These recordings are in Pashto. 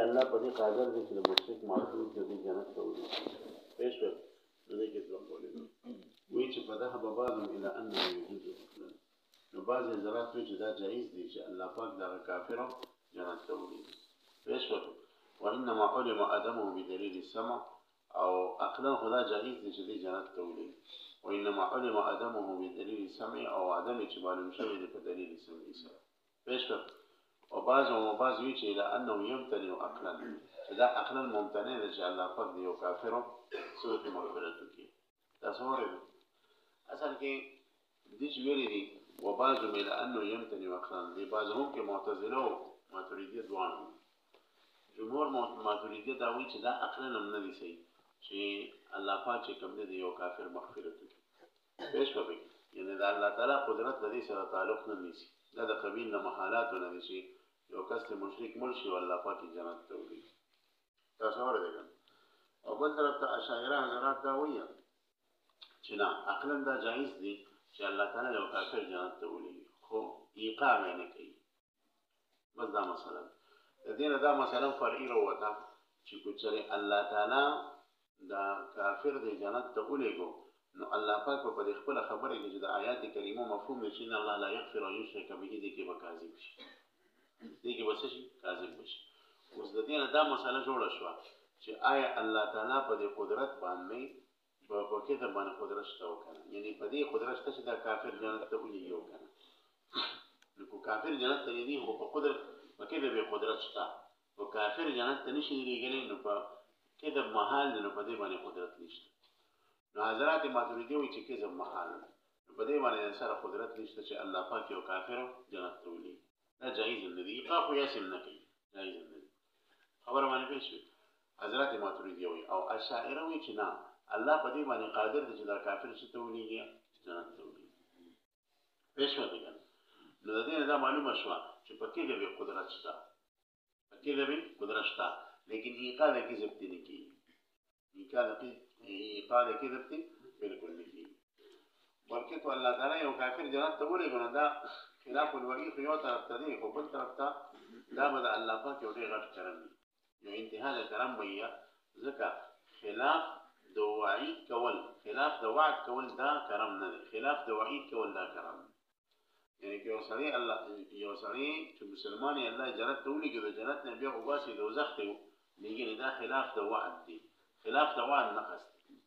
الله په دې قادر دی چې د مشرک معصوم کې دې جنت ته ولي پېښ شو نو دې کې څه کولای وایي چې په ذهب بعضهم الى انه يجوز اصلا نو بعض حضرات وایي چې دا جایز دی چې الله پاک دغه کافرو جنت ته ولي پېښ شو وانما علم ادمه بدليل السمع او عقلا خدا جائز دي چې دې جنت ته ولي وانما علم ادمه بدليل السمع او عدم چې معلوم شوی دی په دلیل سمعي سره پېښ شو او بعض وی چې الى انه يمتنع عقلا دا عقلا ممتنع دی چې الله پاک دی او کافرو سوء مغفرت کوي تاسو ورته اصل کې دې چې ویلي دي وبعض الى انه يمتنع عقلا دي بعضهم کې معتزله او ماتریدیه دوان جمهور ماتریدیه دا وی چې دا عقلا هم نه دي صحیح چې الله پاک چې کوم دی یو کافر مغفرت کوي پېښ کوي یعنی دا الله تعالی قدرت د دې سره تعلق نه نیسي دا د قبیل نه محالات نه دي چې یو کس مشرک مرشي او الله پاک جنت ته ولي تاسو ورته او بل طرف ته اشاعره حضرات دا وایي چې نه عقلا دا جایز دي چې الله تعالی یو کافر جنت ته ولي خو ایقاع نه کوي بس دا مثلا د دې نه دا مثلا فرعي وروته چې کوچري الله تعالی دا کافر دی جنت ته ولېګو نو الله پاک په دې خپل خبره کې چې د آیات کریمه مفهوم نشي نه الله لا یغفر او یشرک به دې کې وکاذب شي دې کې وسه شي کاذب شي اوس د دې نه دا مسله جوړه شو چې آیا الله تعالی په دې قدرت باندې په کې د باندې قدرت شته وکنه یعنی په دې قدرت شته چې دا کافر جنت ته ولېږي وکنه نو کو کافر جنت ته دی خو په قدرت مکه به قدرت شته او کافر جنت ته نشي لېږلی نو په کې د محال نو په دې باندې قدرت نشته نو حضرات ماتریدی وایي چې کې د محال په دې باندې سره قدرت نشته چې الله پاک یو کافر جنت ته ولېږي دا جایز نه دی خو یې نه کوي جایز نه دی خبره باندې پېښه حضرات ماتریدی وایي او اشاعره وایي چې نه الله په دې باندې قادر دی چې دا کافر چې ته ولېږي جنت ته ولېږي پېښه ده نو د دې دا معلومه شو چې په کې د قدرت شته په کې د قدرت شته لیکن ایقاع کې ضبط نه کیږي ایقاع کې ضبط بالکل نه کیږي بلکې ته الله تعالی یو کافر جنت ته ولېږي نو دا خلاف الوحی خو یو طرف ته دی خو بل طرف ته دا به د الله پاک یو ډېر غټ کرم دی یو انتها د کرم وایي ځکه خلاف د وعید کول خلاف د وعد کول دا کرم نه دی خلاف د وعید کول دا کرم دی یعنی که یو سړی چې مسلمان یې الله جنت ته ولېږي د جنت نه بیا وباسي دوزخ ته لېږي دا خلاف د وعد دی خلاف د وعد نقص دی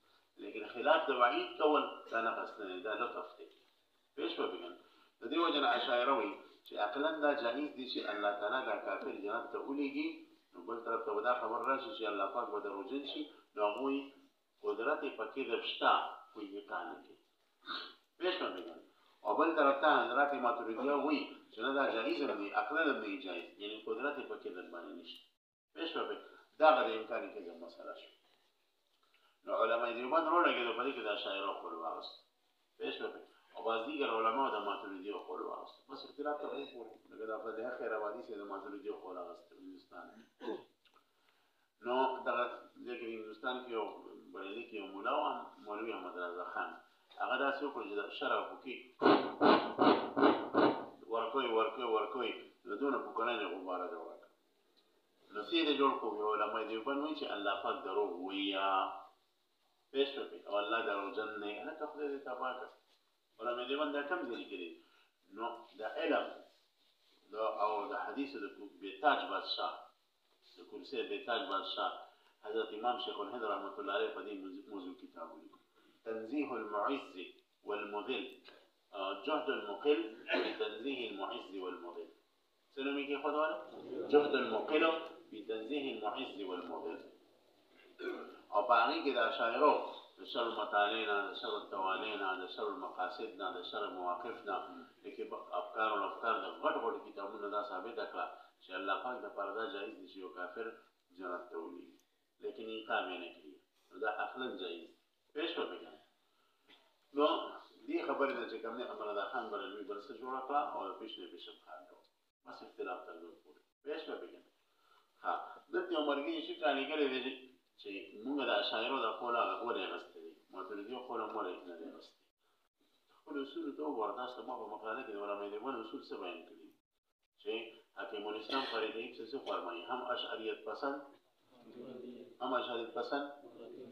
لیکن خلاف د وعید کول دا نقص نه دی دا لطف دی پېښ وبګن د دې وجه نه اشاعره وایي چې عقلا دا جایز دی چې الله تعالی دا کافر جنت ته ولېږي نو بل طرف ته دا خبر راشي چې الله پاک به دروژن شي نو هغوی قدرت یې په کذب شته خو ایقاع نه کوي پېښ وبګن او بل طرف ته حضرات ماتریدیه وایي چې نه دا جایز نه دی عقلا هم نه جایز یعنی قدرت یې په کذب باندې نشته پېښ وبګن دا غیر امکان کېږي مسله شو نو علماء دیوبند راولګېدل په دې کې د اشاعره خپل واغست پېښ وبګن او بعض دیگر علماء د ماتریدیه خپل واغست بس اختلاف ته وګورئ لکه د فضیحه خیر آبادي سره د ماتریدیه خپل واغست هندوستان نو دغه ځکه هندوستان کې یو بریلي کې یو مولا و مولوي احمد رضا خان هغه داسې وکړل چې د شرع حقوقي ورکوي نو دونه پوکړنې غباره ده ورکړه نو سیده جوړ کړو علماء دیوبند وایي چې الله پاک دروغ وایي پېښ وکړي او الله دروغجن نه هلکه خدای دې تباه کړي علماء دیوبند دا کوم ځای کړي نو د علم او د حدیث د بېتاج بادشاه د کرسي بېتاج بادشاه حضرت امام شیخ الهند رحمت الله علیه په دې موضوع کتاب ولیکه تنزیه المعز والمذل جهد المقل بتنزيه المعز والمذل سنومي كي خدوانا جهد المقل بتنزيه المعز والمذل او باقي كده اشاعره د شر المطالعنا د شر التوالينا د شر المقاصدنا د شر مواقفنا لکه افکار او افکار د غټ کتابونو دا ثابت کړه چې الله پاک د پردا جایز دي چې یو کافر جنت ته ولېږي لیکن ایقاع نه کوي دا عقلا جایز پېښ وکړه نو دې خبرې چې کوم نه امر الله خان برلوی برسه جوړ کړه او پېښه خان نو بس اختلاف ترلو پورې پېښ وکړه ها دته عمرګي شي کاني کړي دي چې موږ د اشاعره د قوله غوړې غستې ماتریدي قوله مولې نه دي غستې خپل اصول ته ورته سم په مقاله کې علماء دې ونه اصول څه بیان کړي چې حکیم الاسلام فریدی سے فرمائی ہم اشعریت پسند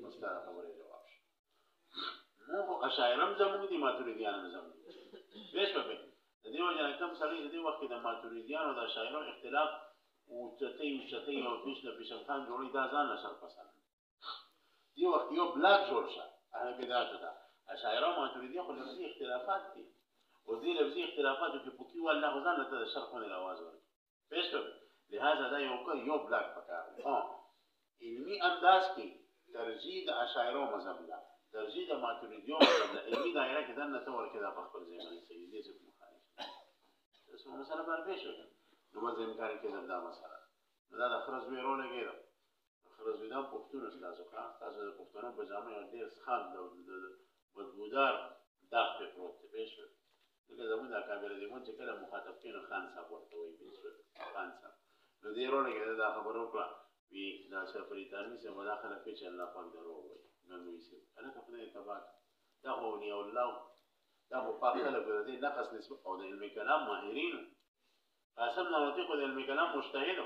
مستعار خبر جواب مو اشاعرم زمون دي ماتریدیان زمون بیش په دې وجه کوم سړي دې وخت د ماتریدیان او د اشاعرو اختلاف او چتې او پیش د پیشنخان جوړی دا ځان نشر پسند دی وخت یو بلاک جوړ شه هغه بدعت ده اشاعره ماتریدیان خو لفظي اختلافات دي او دې لفظي اختلافات کې پوکي والله غزان ته شرحونه الاواز ورکړي بیش لهذا دا یو بلاک پکار علمی انداز کې ترجیح د اشاعره مذهب لا ترجیح د ماتریدیو مذهب لا علمی دایره کې دنه ته ورکه دا په خپل ځای باندې صحیح دي چې مخالف تاسو مثلا بل پېښ وکړه نو مزه امکان کې دا مسله دا د خرز ویرونه کېده خرز ویدا پښتون تاسو د پښتون په ځامه یو ډیر ښه د بدبودار داغ په پروت دی پېښ دغه زموږ د کابل دی مونږ چې کله مخاطب کینو خان صاحب ورته وایي پېښ خان صاحب نو دې رونه کې دا خبرو کړه وی دا شفریتانی سے مداخله کوي چې الله پاک درو وایي نو سي انا خپل تبع دا هو ني الله دا په پاک له دې نقص نسبت او د علم کلام ماهرین قاسم نوتیق د علم کلام مجتهد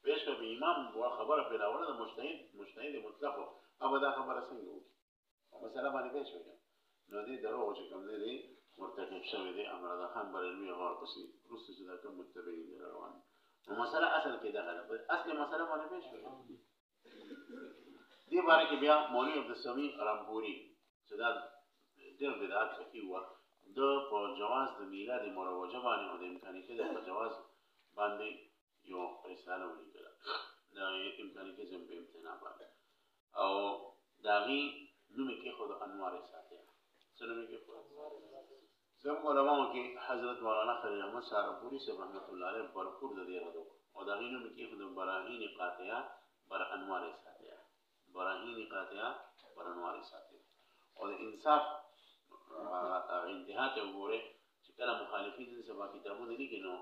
پیش په امام او خبره په لاوله د مجتهد مطلق او دا خبره څنګه وکړي مثلا باندې پیش وکړي نو دې درو چې کوم دې مرتکب شوی دی امر خان بریلوی غار پسې روسي چې دا کوم متبعین روان مسله اصل کې دا غلط اصل مسله باندې پیش وکړي دې باره کې بیا مولوی عبدالسمیع رامپوري چې دا ډېر بدعت پکې و د په جواز د میلاد مروجه باندې او د امکاني کې د جواز باندې یو رساله ولیکله دا امکاني کې زم په امتناع باندې او داغي نوم کې خود انوار ساتي څه نوم کې خود زم علماء کې حضرت مولانا خلیل احمد شارپوری سے رحمت الله علیه برپور د دې غدو او دا غینو کې خود براهین قاطعه بر انوار ساتیا براهین قاطعه بر انوار ساتیا او د انصاف انتها ته وګوره چې کله مخالفین سبا کتابونه لیکي نو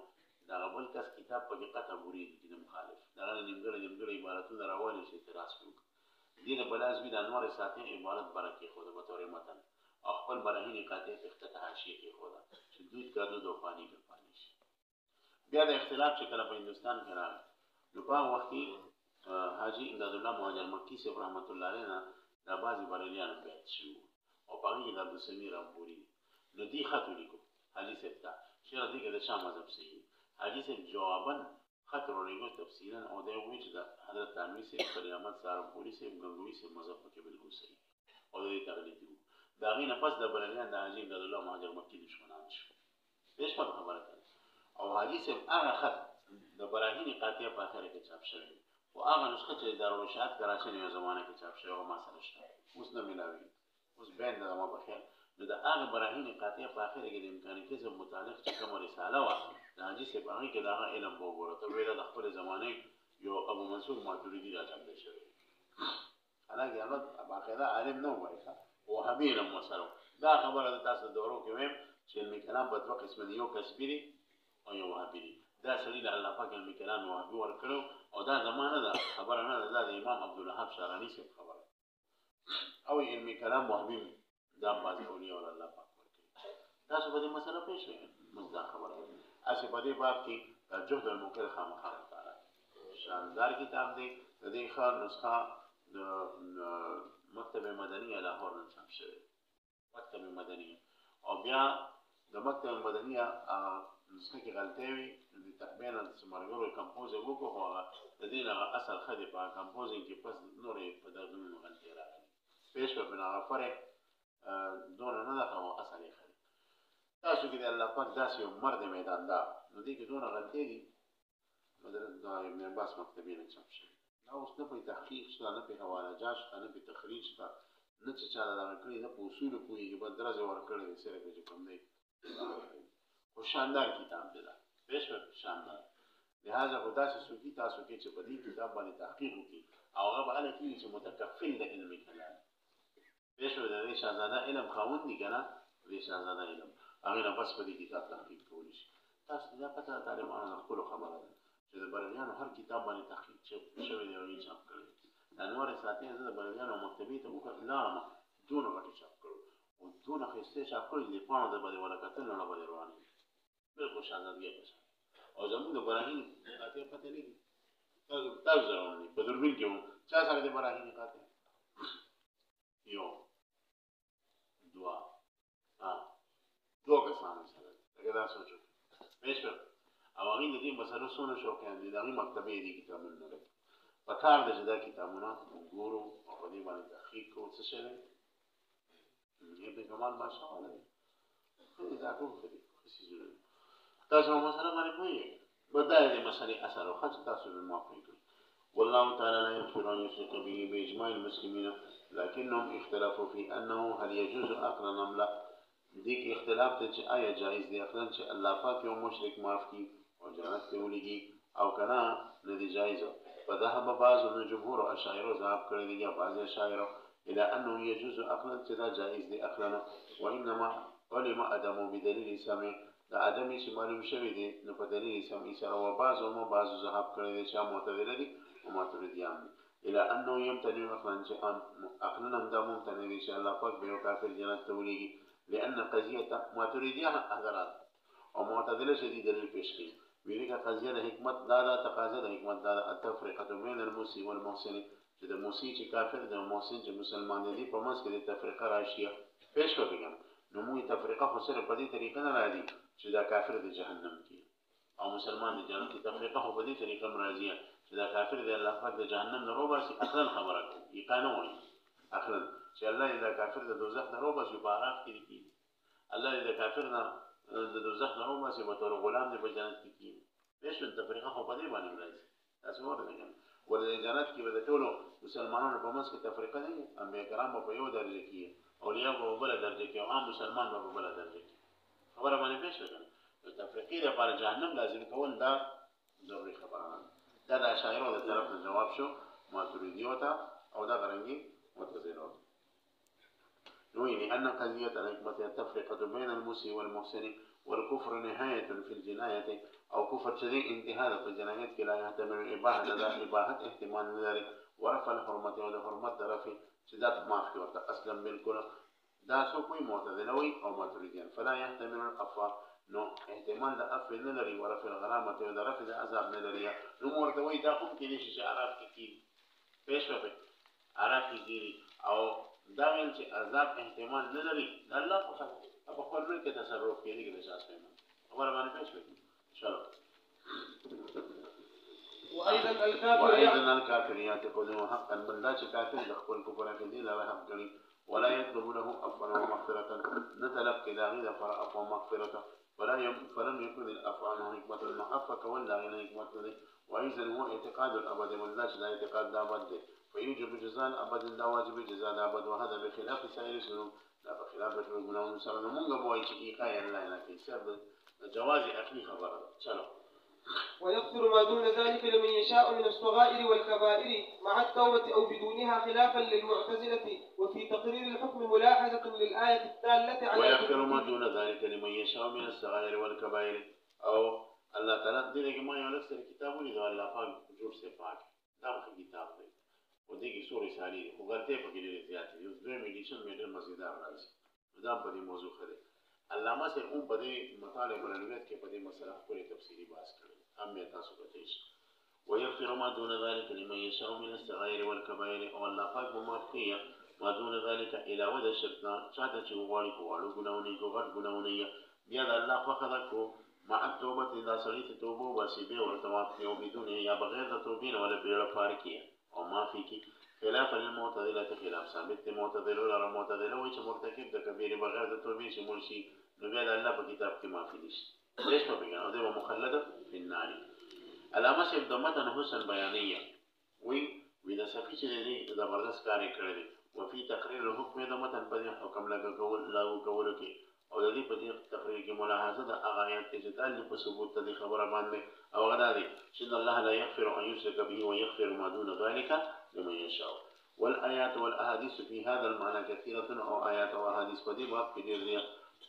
دا غول کس کتاب په دقت وګوري چې مخالف دا نیمګړی عبارتونه راوړي چې اعتراض کوي دې د بلازمي د انوار ساتیا عبارت برکه خود به تور متن خپل براهین قاطعه په افتتاح شي کې خدا چې دود کا دود او پانی کا پانی شي بیا د اختلاف چې کله په هندستان کې راغی نو په وخت کې حاجی امداد الله مهاجر مکی سے رحمت الله علیه نه د بازي بریلیان بیت شو او په هغه کې د عبدالسمیع رامپوري نو دی خط ولیکو حاجی صاحب ته چې دې کې د شام مذهب صحیح حاجی صاحب جوابا خط ورلیکو تفصیلا او د وی چې د حضرت تنوی سے پریامت سارپوری سے غنگوی سے مذهب کې بالکل صحیح او د تقلید دا غینه پس د بریلیان د حاجی امداد الله مهاجر مکی دشمنان شو هیڅ په خبره کوي او حاجی صاحب هغه خط د براهین قاطعه په اخر کې چاپ شوی او هغه نسخه چې دارالرشاد کراچۍ یو زمانه کې چاپ شوی او ما سره شته اوس نه ملاوي اوس بین د ما په خیال نو د هغه براهین قاطعه په اخر کې د امکاني کې متعلق چې کوم رساله و د حاجی صاحب هغه کې دا علم وګوره ته ویل د خپل زمانه یو ابو منصور ماتوریدی راځم شوی حالانکه هغه باقاعده عالم نه وای او حبیرم وسلو دا خبره د تاسو دورو کې ویم چې علمي کلام په دوه قسم دي یو کسبی دي او یو وهابي دي دا سړي د الله پاک علمي کلام وهابي ورکړو او دا زمانه ده خبره نه ده د امام عبدالوهاب شارانی څخه خبره او علمي کلام وهابي دا باز اولیاء الله پاک ورکړي تاسو په دې مسله پېښ شئ مزدا خبره اسی په دې باب کې جهد الموکل خامخا تعالی شاندار کتاب دی د دې ښه نسخه د مکتب مدنی لاهور نه چاپ شوی مکتب مدنی او بیا د مکتب مدنی نسخه کې غلطي وي د تقبیل د سمرګرو کمپوز وکړو خو د دې نه اصل خدي په کمپوزینګ کې پس نورې په دغه غلطي راغلي پېښ په بنا غفره دون نه ده او اصل یې خدي تاسو کې د الله پاک داسې یو مرد میدان دا نو دې کې دون غلطي دي نو د ابن عباس مکتبې نه چاپ شوی دا اوس نه په تحقیق شته نه په حواله جات شته نه په تخریج شته نه چې چا دا کړی نه په اصول کوی په درجه ورکړی سره کې کوم دی خو شاندار کتاب دی دا پېښه شاندار لہذا خدا سے سوکی تاسو کې چې په دې کتاب باندې تحقیق وکړي او هغه باندې کې چې متکفل د علم کلام پېښه د شاهزاده علم خاوند دی کنه د شاهزاده علم هغه نه بس په دې کتاب تحقیق کولی شي تاسو دا پته طالبانو خپل خبره ده چې د بریلیانو هر کتاب باندې تحقیق شوی دی او یې چاپ کړی د انوار ساتي زه د بریلیانو مکتبې ته ولاړم دونه غټي چاپ کړو او دونه ښایسته چاپ کړی د پاڼو د باندې ولا کتل نه باندې روانې بالکل شاندار او زموږ د براهین قاطع پته لګي تاسو ضروري په دوربین کې چا سره د براهین قاطع یو دوا دوه کسانو سره لکه دا سوچو پېښه او هغه د دې مسلو سونه شوقیان دي دغه مکتبې دي کتابونه نه لري په کار د جدا کتابونه ګورو او په دې باندې تحقیق کوو څه شي دی ابن کمال ماشاءالله دی دا ټول څه دي تاسو مسله باندې پوهیږئ بدای دې مسلې اثر او خاص تاسو به موافق کړئ والله تعالى لا يغفر أن يشرك به بإجماع المسلمين لكنهم اختلفوا في أنه هل يجوز أكل أم لا ديك اختلاف ته آیا جائز دی اخلن چې الله پاک یو مشرک معاف کی او جنت ته ولېږي او کنا نه دی جائز فذهب بعض الجمهور اشاعره ذهب کړی دی یا بعض اشاعره الى انه يجوز اخلن چې دا جائز دی اخلن وانما علم ادم بدليل سمع دا ادم چې معلوم شوی دی نو په دلیل سمع سره او بعض ذهب کړی دی چې معتزله دي او ماتریدیان الى انه يمتنع اخلن چې اخلن هم دا ممتنع دی چې الله پاک به کافر جنت ته ولېږي لأن قضية ماتريديان حضرات أو معتدلة شديدة للفشل ويلك قضية حكمة دادا تقاضى حكمة دادا التفرقة بين المسيء والمحسن جدا مسيء كافر ده محسن جو مسلمان دي پمس کې تفریقه راشيه پیش کوي نو موږ تفریقه خو سره په دې طریقه نه راځي چې دا کافر د جهنم کې او مسلمان د جنت کې تفریقه خو په دې طریقه راځي چې دا کافر د الله پاک د جهنم نه روباسي اصلا خبره کوي یقین وایي اصلا چې الله دې کافر د دوزخ نه روباسي په عراف کې دي الله دې کافر نه د دوزخ نه روباسي په تور غلام دې په جنت کې کی پیش تفریقه خو په دې باندې راځي تاسو ورته ولې جنت کې به د ټولو مسلمانانو په منځ کې تفریقه نه وي انبیاء کرام په یو درجه کې اولیاء په بل درجه کې او عام مسلمان په بل درجه کې خبره باندې پېښ شوه نو تفریقې لپاره جهنم لازم کول دا ضروري خبره ده دا د اشاعره د طرف نه جواب شو ماتریدیو ته او دا غرنګي متزیلو نو یعنی ان قضیه الحکمت التفریقه بین المسيء والمحسن والكفر نهايه في الجنايه او كفر شديد انتهاء في الجنايات لا يحتمل الاباحه لا اباحه احتمال ذلك ورفع الحرمه ولا حرمه رفع شدات ما في ورته اصلا بالكل دا سو کوئی معتزلوي او ماتريديان فلا يحتمل الافا نو احتمال د اف نه لري ورفع الغرامه او د رفع العذاب نه لري نو ورته وي دا هم کې نشي عرب کې پېښ وکړي عرب کې او دا ویل چې عذاب احتمال نه لري الله په خپل ملک تصرف کوي کې اساس کوي خبره باندې پېښ وکړي وأيضا الكافر يعتقدون حقا بل لا كافر دخل كفر في الدين لا حق ولا يطلب له عفوا ومغفرة نتلق إلى غير عفوا ومغفرة فلم يكن الأفعال حكمة المعفة ولا غير حكمة وأيضا هو اعتقاد الأبد والله لا اعتقاد الأبد فيوجب جزاء الأبد لا واجب جزاء الأبد وهذا بخلاف سائر السنون لا بخلاف السنون سرنا منغا بوي شقيقا يلا لكن سبب جواز أخي خبر شلو ويغفر ما دون ذلك لمن يشاء من الصغائر والكبائر مع التوبة أو بدونها خلافا للمعتزلة وفي تقرير الحكم ملاحظة للآية الدالة على ويغفر ما دون ذلك لمن يشاء من الصغائر والكبائر أو الله تعالى دې ما یو لکه کتابونه دی الله پاک جوړ سي پاک دا کتاب دی او دغه سورې ساري خو ګرځي په کې ډېر زیات دي اوس دوی میډیشن میډر مزیدار راځي دا په دې موضوع خره علامه سے هم په دې مطالعه بلنویت کې په دې مسله خپل تفصیلی بحث کړی هم یې تاسو پته شي ويغفر ما دون ذلك لمن يشاء من الصغائر والكبائر او الله پاک ممافقيه ما دون ذلك الى ود الشرطنا چاته چې وغواړي په واړو ګناونه کو غټ ګناونه بیا د الله په خدا کو مع التوبه اذا صليت توبه واسبه ورتوات او بدون یا بغیر د توبې ولا بیره فارقيه او معافي کی خلاف المعتزله خلاف ثابت معتزله ولا معتزله وي چې مرتکب د کبیره بغیر د توبې چې مرشي نو بیا د الله په کتاب کې معافي نشي ليش ما بيجي هذا مخلد في النار علامه سے دمتن حسن بیانیه وی دا صفی چې دې زبردست کار کړی وفي تقرير الحكم دمتن په حکم لا کول کې او د دې په تقریر کې ملاحظه د اغایات چې تعلق په ثبوت ته خبره باندې او غدا دي چې الله لا يغفر ان يشرك به ويغفر ما دون ذلك لمن يشاء والآيات والأحاديث في هذا المعنى كثيرة او آيات او احاديث په دې باب کې ډېر دي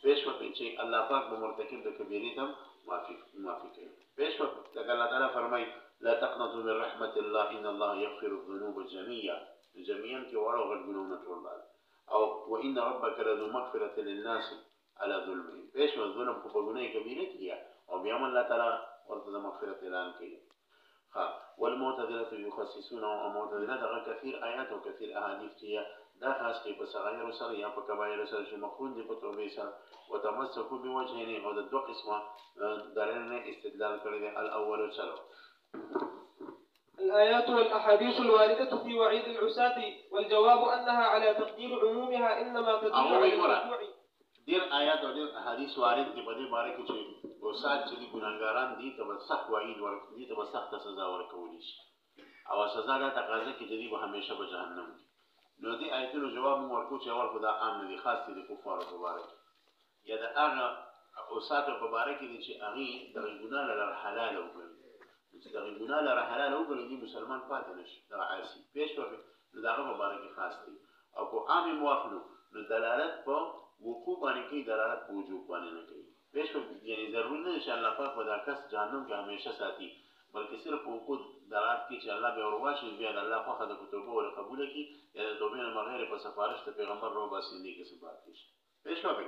پیش وکړي چې الله پاک به مرتکب د کبیرې تم معافي کوي پیش وکړي الله تعالی فرمایي لا تقنطوا من رحمة الله ان الله يغفر الذنوب جميعا کې واړو غټ ګناونه ټول او وان ربك لذو مغفرة للناس على ظلمهم پیش و ظلم په ګناه کبیره کې او بیا الله تعالی ورته مغفرت اعلان کوي. والمعتزلة يخصصون او معتزله دغه كثير آيات او كثير احاديث چې دا خاص کوي په صغائر سره یا په کبایر سره چې مخون دي په توبې سره وتمسكوا بوجهين او د دوه قسمه درنه استدلال کړی دی. الاول چلو الآيات والأحاديث الواردة في وعيد العصاة والجواب أنها على تقدير عمومها إنما تدل على الرجوع. ډیر آیات او ډیر احادیث وارد دي په دې باره کې چې اوسات چې دي ګناهګاران دي ته به سخت وعید ورکړي، دي ته به سخته سزا ورکولی شي او سزا دا تقاضا کوي چې دي به همیشه په جهنم کې. نو دې آیتونو جواب موږ ورکړو چې اول خو دا عام نه دي، خاص دي د کفارو په باره کې یا د هغه اوساتو په باره کې دي چې هغې دغه ګناه لره حلاله وګڼي، چې دغه ګناه لره حلاله وګڼي دي مسلمان پاتې نه شي، دغه عاصي پېښ شوې نو د هغه په باره کې خاص دي. او که عام یې واخلو نو دلالت په وقوع باندې کوي، دلالت په وجوب باندې نه کوي. پېښ شوې یعنې ضروري نه چې الله پاک به دا کس جهنم کې همیشه ساتي، بلکې صرف په وقوع دلالت کوي چې الله بیا ورواچوي، بیا د الله خوښه ده په توبه ور قبوله کړي یا د توبې نه بغیر په سفارش د پیغمبر راوباسي، دې کې څه پاتې شي. پېښ شوې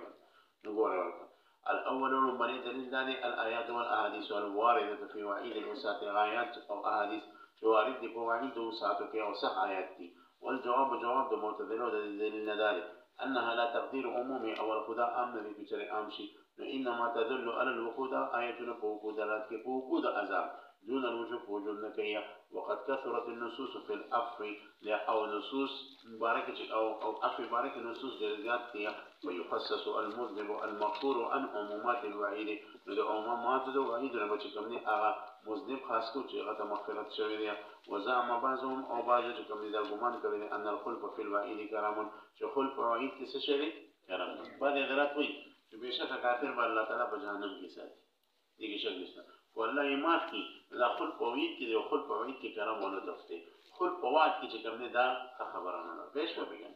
نو ګوره ورته الأول من دليل ذلك الآيات والأحاديث الواردة في وعيد الوساة، آيات أو أحاديث وارد دي وعيد الوساة أو صح آيات دي. والجواب جواب المعتزلة دليل ذلك أنها لا تقدير عمومي أو الخداع أمن بكتر أمشي، إنما تدل على الوقود آياتنا فوقود لاتك فوقود عذاب دون الوجوب وجود نكية. وقد كثرت النصوص في العفو أو نصوص مباركة أو عفو مباركة نصوص درجات ويخصص المذنب المغفور عن عمومات الوعيد. لدى عمومات الوعيد لما تكمني أغا مذنب خاص كو غتا مغفرت شوية. وزعم بعضهم أو بعض تكمني ذا الغمان كبير أن الخلف في الوعيد كرام، خلف وعيد كسشري كرام. بعد ذلك وي چې بېشکه کافر به الله تعالی په جهنم کې ساتي، دې کې شک نشته. خو الله یې معاف کړي. دا خلق په وعید کې دی او خلق په وعید کې کرم ونه دفته، خلق په وعد کې چې کوم دی دا خبره نه ده. پېښ شوه بګن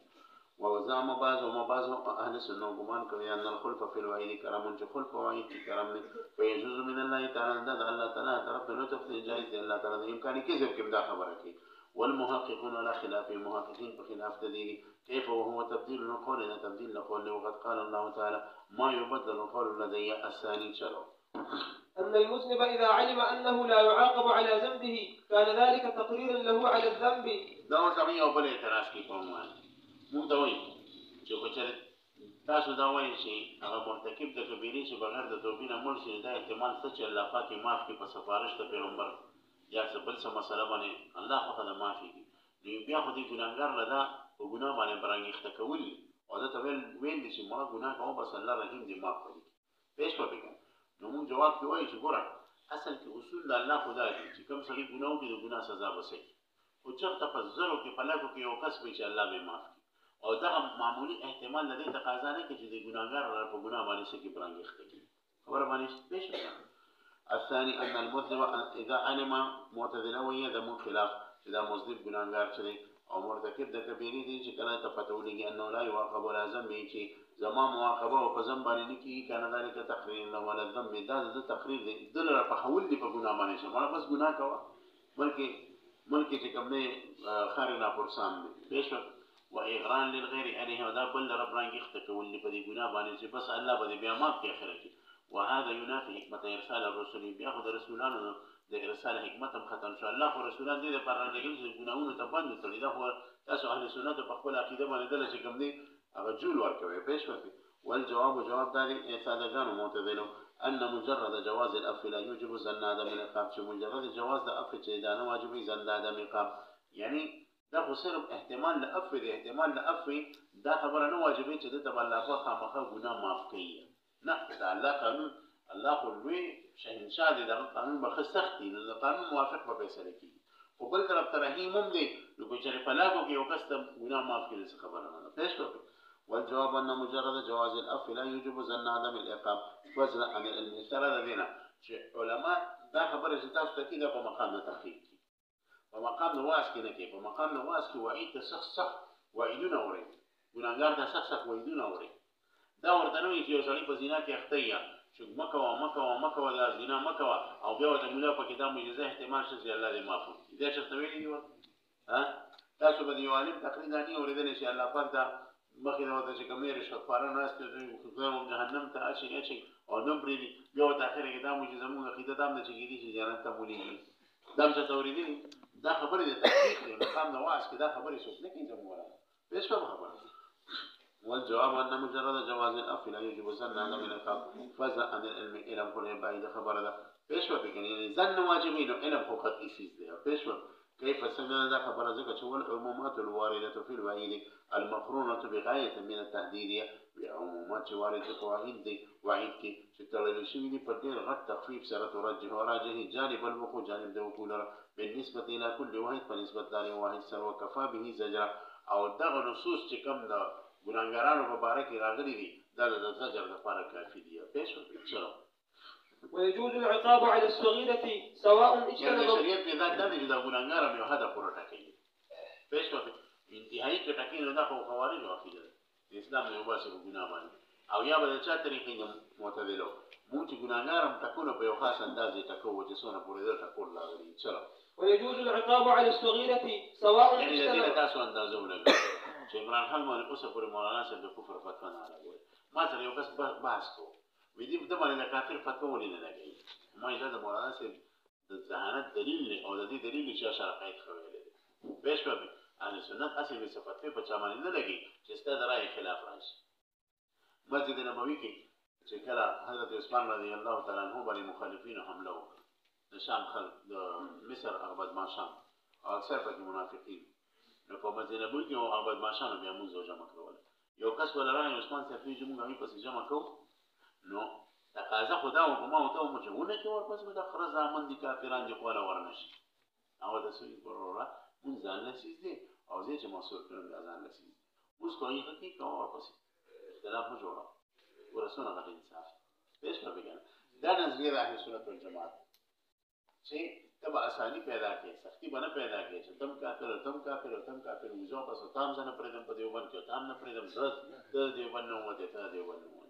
وزعم بعض اهل سنت ګمان کوي ان الخلق في الوعید کرم، چې خلق په وعید کې کرم دی فيجوز من الله تعالی، دا الله تعالی طرف ته لطف دی، جایز دی الله تعالی امکان کې ځکه کوم دا خبره کوي. والمحققون على خلاف المحققين بخلاف تدين كيف وهو تبديل القول الى تبديل القول. وقد قال الله تعالى ما يبدل القول لدي الثاني شرع. أن المذنب إذا علم أنه لا يعاقب على ذنبه كان ذلك تقريرا له على الذنب. دا سمي او بل اعتراض کی قومان موږ دا وایي چې بچره تاسو دا وایي چې هغه مرتکب د کبیرې چې بغیر د توبې نه مړ شي، دا احتمال څه چې الله پاک معاف کړي په سفارش د پیغمبر یا څه بل څه مسله باندې الله خو دا معافي کوي. نو بیا خو دې ګناهګار لدا په ګناه باندې برانګښته کول او دا ته ویل دي چې ما ګناه کوم بس الله رحیم دې معاف کړي. پېښ وکړه نو موږ جواب کې وایي چې ګوره اصل کې اصول د الله خدا دي چې کوم سړي ګناه وکړي د ګناه سزا بسي، او چېرته په زرو کې په لکو کې یو کس وي چې الله به معاف کړي، او دغه معمولي احتمال د دې تقاضا نه کوي چې د ګناهګار په ګناه باندې څه کې برانګښته کړي. خبره باندې پېښ وکړه. الثاني أن المذنب إذا علم معتزله وهي ذم خلاف، إذا مذنب ګناهګار شوی او مرتکب د کبیرې دی چې کله ته پته ولګي انه لا يعاقب ولا ذنب، چې زما مواقبه او په ذنب باندې نه کېږي، کنه ذلك تقریر له ولا ذنب، دا د تقریر دی د لره په حول دی په ګناه باندې شه مړه بس ګناه کوه بلکې چې کوم دی خیر ناپرسان دی. پېښ و اغران للغیر علیه، دا بل رب رانګښته کول دی په دې ګناه باندې چې بس الله به دې بیا معاف کړي اخره کې. وهذا ينافي حکمت ارسال الرسول، بیا خو د رسولانو د ارسال حکمت هم ختم شو. الله خو رسولان دې لپاره رالېږلي چې ګناهونو ته بند کړي. دا خو تاسو اهل سنت په خپل عقیده باندې دله چې کوم دی هغه جول ورکوي. پېښ وکړي. والجواب جواب داري سادهګانو معتزلو ان مجرد جواز العفو لا يوجب ظن عدم العقاب، چې مجرد جواز د عفو چې دا نه واجبي ظن عدم العقاب، یعنی دا خو صرف احتمال د عفو دی، احتمال د عفو دا خبره نه واجبي چې دته الله په خامخا ګناه معاف کوي. نه، دا الله قانون، الله خو لوی شهنشاه دی، دغه قانون به ښه سخت دی، نو د قانون موافق به فیصله کېږي. خو بل طرف ته رحیم هم دی، نو که چېرې په لاکو کې یو کس ته ګناه معاف کړي څه خبره نه ده. پېښ وکړئ. والجواب أن مجرد جواز العفو لا يوجب ظن عدم العقاب فضلا عن العلم. سره د دې نه چې علما دا خبره چې تاسو ته کېده په مقام د تحقیق کې، په مقام د واعظ کې نه کوي، په مقام د واعظ کې وعید ته سخت وعیدونه اورئ، ګناهګار ته سخت وعیدونه اورئ. دا ورته نه وایي چې یو سړي په زنا کې اخته یې چې مه کوه دا زنا مه کوه، او بیا ورته مولا پکې دا معجزه احتمال شته چې الله دې معاف کړي. دا چېرته ویلي دي ورته؟ تاسو به د یو عالم تقریر دا نه اورېدلی چې الله پاک دا مخکې ته ورته چې کوم دی رشوتخواران ناست دي خدای مو جهنم ته اچوي او نم پرېږدي بیا ورته اخره کې دا وایي چې زموږ عقیده دا هم ده چې کېدای شي جنت ته ولېږي دا هم چاته اورېدلي دا خبرې د تحقیق دی مقام د وعظ کې دا خبرې څوک نه کوي زموږ مولانا پوه شوه خبره والجواب أن مجرد جواز الأف لا يجب ظن هذا من القول فزع عن العلم علم كل بعيد خبر هذا بيشوف يعني ظن واجبين علم هو قد يفيد بيشوف كيف سمعنا ذا خبر ذلك هو العمومات الواردة في الوعيد المقرونة بغاية من التهديد بعمومات واردة وعيد وعيد كي تتلل شيء بدير غد تخفيف سر ترجح وراجه جانب الوقوع جانب دوكول بالنسبة إلى كل واحد فنسبة ذلك واحد سر وكفى به زجرا أو دغ نصوص كم ګناګارانو په باره کې راغلي دي دا د زجر لپاره کافي دي پېښ چلو ويجوز العقاب على الصغيرة سواء اجتنب شریعت په ذات د ګناګار مې هدا پوره ټاکي پېښ انتهایی کې ټاکي نه دا خو خوارج واخیده اسلام یو باسه ګناه باندې او یا به چا طریقې معتدلو مونږ ګناګارم ټکونه په یو خاص اندازې ټکو چې څونه پوره ده ټکول لاغلي چلو ويجوز العقاب على الصغيرة سواء اجتنب تاسو اندازه ولګي چې عمران خان باندې اوسه پورې مولانا صاحب د کفر فتوا نه راغله ما سره یو کس بحث کو وې دې د باندې کافر فتوا ولې نه لګي ما یې د مولانا صاحب د ذهانت دلیل او د دې دلیل چې شرقایت خویل دي پېښ په اهل سنت اصل به صفات په چا باندې نه لګي چې ستاسو رائے خلاف راشي مسجد نبوي کې چې کله حضرت عثمان رضی الله تعالی عنہ باندې مخالفین حمله وکړه د شام خلک د مصر هغه ما شام او اکثر پکې منافقین نو په مسجد نبوي کې او بدمعشانو بیا موږ جمع کول یو کس ولرانه عثمان صاحب چې موږ هم پس جمع کوو نو تقاضا خدا او ما او ته موږ ونه کې ورپس به د خرز امن دي کافران دي خو لا ورنشي او د سوي پرورا موږ ځان لسیز دي او زه چې مسؤل کړم ځان لسیز اوس کوی کې کوم ورپس اختلاف مو جوړه ورسونه غږ انصاف پېښ په بګنه دا نظریه د اهل سنت والجماعت چې تبا اسانی پیدا کړي سختی باندې پیدا کړي چې تم کافر وځو بس تام ځنه پرېدم په دیوبند کې تام نه پرېدم د دیوبند نو مته ته دیوبند نو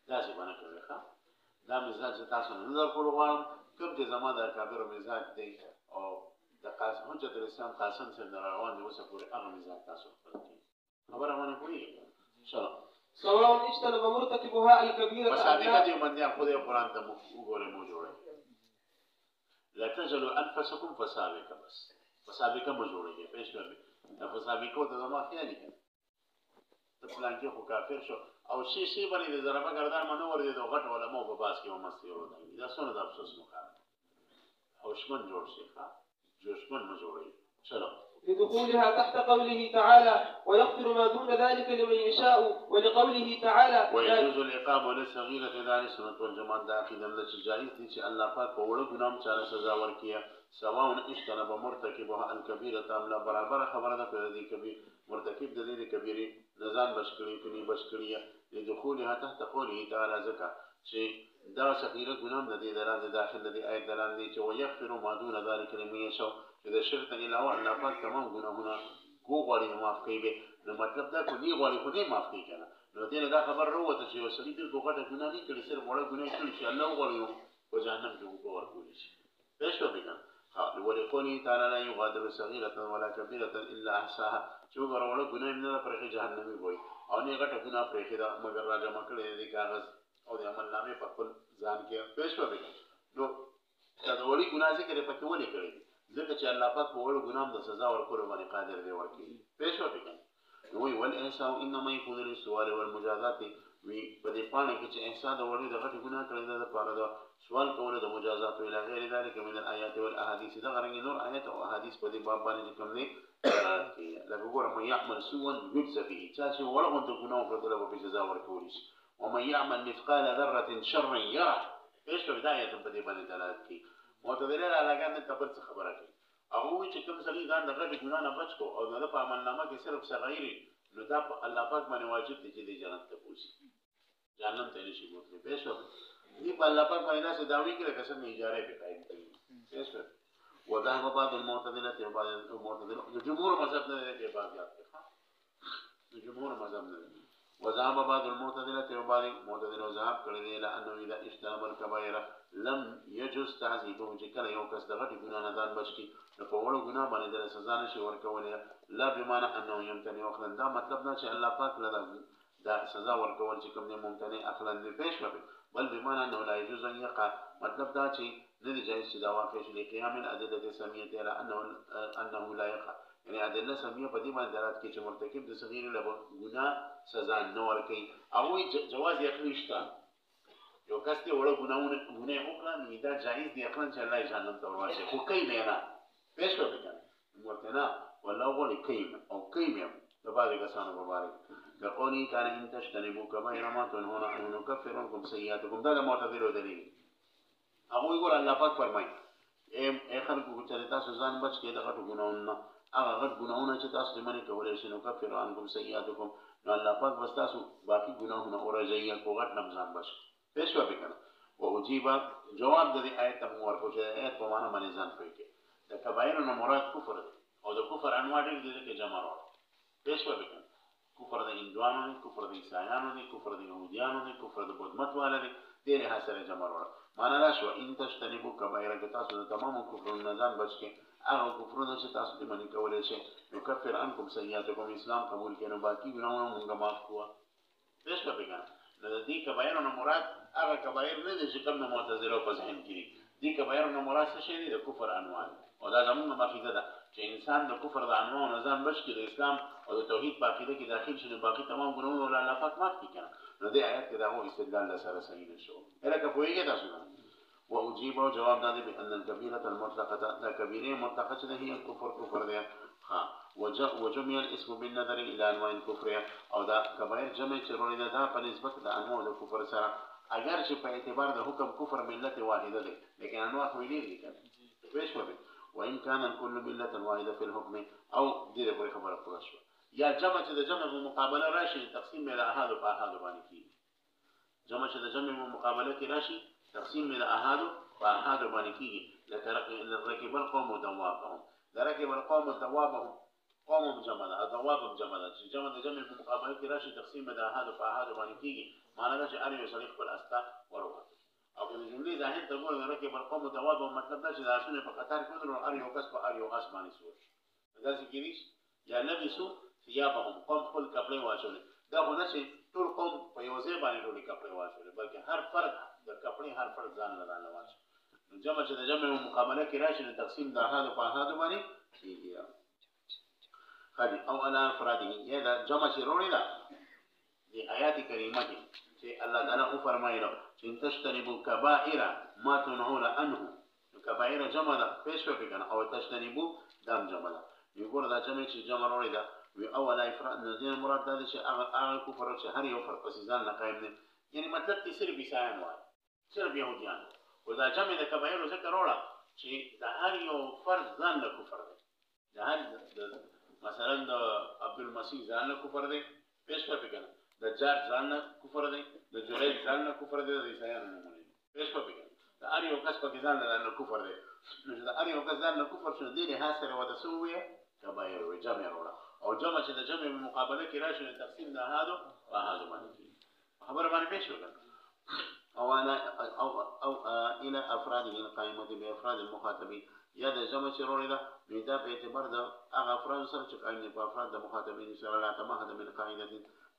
دا څه باندې کوي ښا دا مزاج تاسو نه درکول غواړم کوم چې زما د کافر مزاج دی او د قاسم حجت الاسلام قاسم سره روان دي اوسه پورې هغه مزاج تاسو خبره باندې کوي ان شاء الله سواء اجتنب مرتكبها الكبيرة بس هغه دې باندې خدای قرآن ته وګوره مو جوړه لا تجلوا انفسكم فسابقا بس فسابقا مجوړه پېښ کړئ دا فسابقا ته زما خیالي کړ ته پلان کې خو کافر شو او شي باندې د ضربه ګردان منو ور دي د غټ علماء په باس کې ومستي ورو دي دا څونه د افسوس مخاله او شمن جوړ شي ښا جوشمن مجوړه چلو لدخولها تحت قوله تعالى ويغفر ما دون ذلك لمن يشاء ولقوله تعالى ويجوز العقاب للصغيرة ذلك سنة والجماعة داخلا لشي جائز دي چې الله پاک په وړو ګناهم چاره سزا ورکړي سواء اجتنب مرتكبها الكبيرة ام لا برابر خبره ده په دې کبیر مرتکب د دې کبیره نزان بشکړي کني بشکړي لدخولها تحت قوله تعالى زکا چې دا صغیره ګناهم د دې درازه داخله دي آیت دلان دي چې ويغفر ما دون ذلك لمن يشاء چې د شرک نه علاوه الله پاک تمام ګناهونه کو غواړي معاف کوي به نو مطلب دا کو دی غواړي کو نه معاف کوي کنه نو دې دا خبر وروته چې یو سړي د کوټه ګناه نه کړی سره وړه ګناه کړی چې الله غواړي او جهنم ته ورکول شي پېښ وبګان ها ولقوله تعالی لا يغادر صغيرة ولا كبيرة الا احصاها چې وړه ګناه نه پرې جهنمي وي او نه غټه ګناه پرې دا مگر راځه مکړې دې کاغذ او د عمل نامې په خپل ځان کې پېښ وبګان نو دا وړي ګناه ذکر پکې ولې کړی ځکه چې الله پاک په وړو ګناهم د سزا ورکولو باندې قادر دی ورکړي پېښ وبګان نو وی ول انسان انما يكون للسؤال والمجازات وی په دې پانه کې چې انسان د وړو د غټ ګناه کړی دا لپاره دا سوال کول د مجازات او غیر ذلك من الايات والاحاديث دا غرنګ نور آیات او احادیث په دې باب باندې کوم نه لکه ګوره مې يعمل سوءا يجزى به چې وړو د ګناه په دغه په سزا ورکول شي ومن يعمل مثقال ذره شرا يره پېښ بدايه په دې باندې دلالت کوي معتدله علاقه نه تبر څه خبره کوي هغه چې کوم ځای ځان د غټ ګناه نه بچ کو او د په عمل نامه کې صرف صغیری نو دا الله پاک باندې واجب دي چې د جنت ته پوسی جنت ته نشي بوتلی پېښو دی په الله پاک باندې څه داوی کړي که څنګه اجاره به قائم کړي پېښو وذهب بعض المعتزله وبعض المعتزله جمهور مذهب نه دی په باب کې جمهور مذهب نه وذهب بعض المعتزله وبعض المعتزله ذهب کړي دي لانه اذا اجتنب الكبائر لم يجوز تعذيبه چې کله یو کس د غټي ګناه نه ځان بچ کی نو په وړو ګناه باندې د سزا نشي ورکولای لا بمعنى انه يمتنع اخلا دا مطلب نه چې الله پاک له دا سزا ورکول چې کوم نه ممتنع اخلا نه پېښ وي بل بمعنى أنه لا يجوز أن يقع مطلب دا شيء ندي جائز چې دا واقع شي لقيام الأدلة السمية على أنه لا يقع يعني أدلة سمية په دې باندې دلالت کوي چې مرتکب د صغیر له ګناه سزا نه ورکوي او جواز عقلي شته یو کس ته وړه ګناه وکړه نو دا جایز دی عقلاً چې الله یې جهنم ته ورواچوي خو کوي نه نه پېښ شوه که نه ورته نه والله غواړي کوي او کوي مې هم د بعضې کسانو په باره کې كقوله تعالى إن تجتنبوا كبائر ما تنهون عنه نكفر عنكم سيئاتكم دا د معتزلو دلیل هغوی ګوره الله پاک فرمایي ای خلکو چې تاسو ځان بچ کړئ د غټو ګناهونو نه هغه غټ ګناهونه چې تاسو ترې منې کولی شئ نکفر عنکم سیئاتکم نو الله پاک بس تاسو باقي ګناهونه ورژوي کو غټ نه ځان بچ پېښ شوه پې که نه واجیب جواب د دې آیت ته مو ورکړو چې د آیت په معنا باندې ځان پوه کړئ د کبایرو نه مراد کفر دی او د کفر انواع ډېر دي دې کې جمع راوړه پېښ شوه پې که نه کفر د هندوانو دی کفر د عیسایانو دی کفر د یهودیانو دی کفر د بودمت والا دی دې لحاظ سره جمع راوړه معنا دا شوه ان تجتنبوا کبایره که تاسو د تمامو کفرونو نه ځان بچ کړئ هغه کفرونه چې تاسو ترې منې کولی شئ نکفر عنکم سیئاتکم اسلام قبول کړئ نو باقي ګناهونه مونږ معاف کړو پېښ شوه پې که نه نو د دې کبایرو نه مراد هغه کبایر نه دي چې کوم د معتزلو په ذهن کې دي دې کبایرو نه مراد څه شی دی د کفر انواع او دا زموږ عقیده ده چې انسان د کفر د انواعو نه ځان بچ کړي د اسلام او د توحید په عقیده کې داخل شي نو باقي تمام ګناهونه له الله پاک معاف کړي که نه نو دې آیت کې د هغو استدلال له سره صحیح نه شو هلکه پوهېږئ تاسو نه واجیب او جواب دا دی بان الکبیرة المطلقة دا کبیره مطلقه چې ده هي کفر دی وجمع الاسم بالنظر الى انواع الكفر او دا کبایر جمع چې روړي دا په نسبت د انواع د کفر سره اگر چې په اعتبار د حکم کفر ملت واحده ده لیکن انواع خو ډېر دي کنه پېښ شوه وان كان كل ملة واحده في الحكم او دې پورې خبره پوره شوه یا جمع چې د جمع په مقابله راشي تقسیم د احاد په احاد باندې کیږي جمع چې د جمع په مقابله کې راشي تقسیم د احاد په احاد باندې کیږي لکه ركب القوم دوابهم ركب القوم دوابهم قوم جمع ده دواب جمع ده چې جمع د جمع په مقابله کې راشي تقسیم د احاد په احاد باندې کیږي معنا دا چې ار یو سړي خپل استا وروته او د جملې ظاهر ته ګورئ ركب القوم دوابهم مطلب دا چې د اسونه په قطار کې ودرول ار یو کس په ار یو اس باندې سور دا څه کېږي یا لبسو ثيابهم قوم خپل کپړې واچولې دا خو نه چې ټول قوم په یو ځای باندې ټولې کپړې واچولې بلکې هر فرد د کپړې هر فرد ځان له ځانه واچوي نو جمع چې د جمع په مقابله کې راشي د تقسیم د احاد په احاد باندې کېږي خالي او انا افراده یا دا جمع چې وروړي ده د آیات کریمه کې چې الله تعالی فرمایي چې تجتنبوا کبائر ما تنهون عنه کبائر جمع ده پېښ وکړي کنه او تجتنبوا دام جمع ده یو ګور دا چې جمع وروړي ده وی اول افراد نه دې مراد ده چې هغه کفر چې هر یو فرد پسې ځان نه قائم دي یعنی مطلب چې صرف عیسایان وایي صرف یهودیان و دا جمع د کبایرو ذکر وروړه چې د هر یو فرد ځان له کفر دی د هر مثلا د عبدالمسیح ځان له کفر دی پېښ کړه کنه د جار ځان نه کفر دی د جریج ځان نه کفر دی د عیسایانو نومونه پېښ کړه کنه د هر یو کس په ځان نه کفر دی نو د هر یو کس ځان نه کفر شنو دې له حاصل وته سوې کبایر و جمع وروړه او جمع چې د جمع په مقابله کې راشي تقسیم د احادو په احادو باندې خبر باندې پېښ وکړه او انا او الى افراد القائمه بافراد المخاطبين یا د جمع چې وروړي ده نو دا په اعتبار د هغه افراد سره چې قائم دي په افراد د مخاطبین سره لا تمهد من قاعده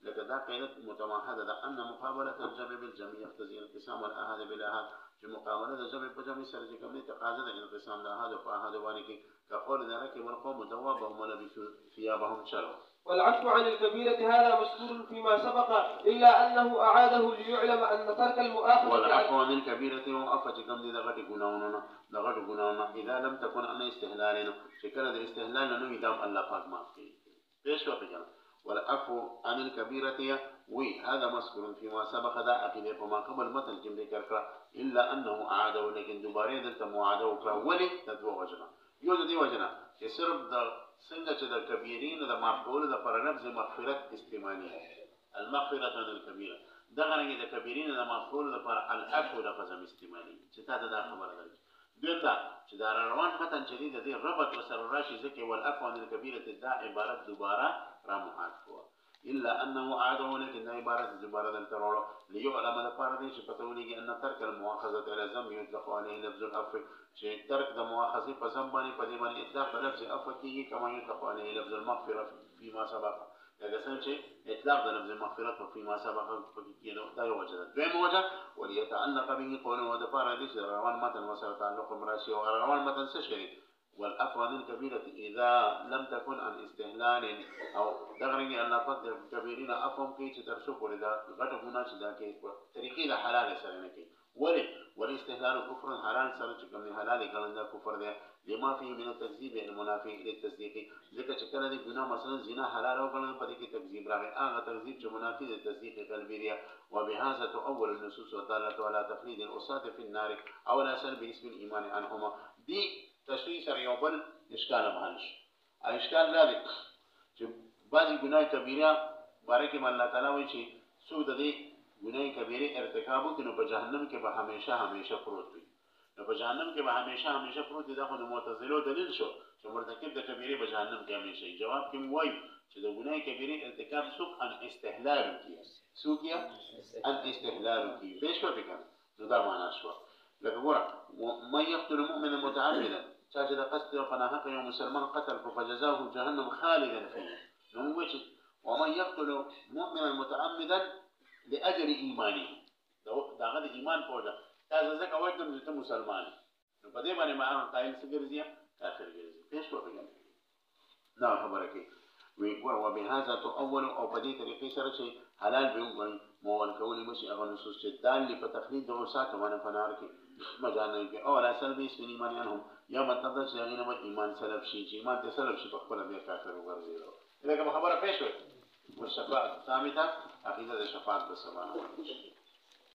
لکه دا قاعده متمهده ده ان مقابله الجمع بالجمع يقتضي انقسام الاحاد بالاحاد چې مقابله د جمع په جمع سره چې کوم دي تقاضا د انقسام د احاد په احاد باندې کې كقول ذلك والقوم دوابهم ولبسوا ثيابهم شروا والعفو عن الكبيرة هذا مذكور فيما سبق إلا أنه أعاده ليعلم أن ترك المؤاخذة والعفو عن الكبيرة وأفت كم دي دغت غناونا إذا لم تكن أن استهلالنا شكل الاستهلال لنو يدام الله پاک معاف کی پیش وقت جانا والعفو عن الكبيرة وي هذا مذكور فيما سبق ذا أكيد فما قبل مثل جم ذكر إلا أنه أعاده لكن دوباره دلت معاده وكرا ولي تدو وجنا یو د دې وجنه چې صرف د څنګه چې د کبیرین د معقول د پر لفظ مغفرت استعمالي المغفرة عن الكبيرة دغه رنګ د کبیرین د معقول د پر العفو لفظ استعمالي چې تا دا خبره ده دلته چې دا روان متن شدید د ربط وسر راشي ځکه والعفو عن الكبيرة دا عبارت دوباره را معاد کوه الا انه اعاده لكن عبارت دوباره دلته ليعلم د پر دې چې پتهونیږي ان ترک المؤاخذه على ذنب يطلق عليه لفظ العفو چې ترک د مؤاخذه په ذنب باندې په دې باندې اطلاق لفظ عفو کیږي کما یطلق عليه لفظ المغفرة فيما سبق لکه څنګه چې اطلاق د لفظ مغفرت په فيما سبق پکې کېدو دا یو وجه ده. دویمه وجه وليتعلق به قوله د پاره دې چې روان متن وسره تعلق مراشي او روان متن څه شي والافوان الكبيره اذا لم تكن عن استهلال او دغرنګ الله پاک د کبیرین افهم کې چې تر څو پورې دا غټه ګناه چې دا کې په طریقې د حلال سره نه کوي ولی استهلال كفر حلال سره چې کوم حلال ګڼل کفر دی لما فيه من التكذيب المنافي للتصديق ذکر چې کله د ګناه مثلا زنا حلال او ګڼل په دې کې تکذیب راغی هغه تکذیب چې منافي د تصدیق قلبي دی وبهذا تؤول النصوص والداله على تقليد الأصاة في النار او لا سلب اسم الايمان عنهما دي تشریح سره یو بل اشکال محل شي اشکال دا دی چې بعضی ګناه کبیره باره کې الله تعالی وایي چې څوک د دې ګناه کبیره ارتکاب وکړي نو په جهنم کې به همیشه پروت وي نو په جهنم کې به همیشه پروت دي دا خو د معتزلو دلیل شو چې مرتکب د کبیره په جهنم کې همیشه جواب کې وایي چې د ګناه کبیره ارتکاب څوک ان استحلال کوي څوک یې ان استحلال کوي پېښ وکړي نو دا معنا شو لکه ګوره من يقتل مؤمنا متعمدا چې د قصد او پناه کوي مسلمان قتل فجزاؤه جهنم خالدا فيه نو وجه ومن يقتل مؤمنا متعمدا لاجل ايمانه دا غد ایمان پوجا تاسو ځکه وایي چې ته مسلمان نو په دې باندې ما قائل څنګه کافر ګرځي پېښ وکړي دا خبره کوي وی ګور وبهذا تؤول او په دې طریقې سره چې حلال به وګڼي مول کولې مشي هغه نصوص چې دال په تقلید د وسات باندې فنار کې مجانه کې او لا سلبي اسم ایمان انهم یا مطلب چې هغه نه ایمان سلب شي چې ایمان ته سلب شي په خپل به کافر وګرځي دا کوم خبره پېښ وي والشفاعة ثابته عقيدة الشفاعة بالسبحانه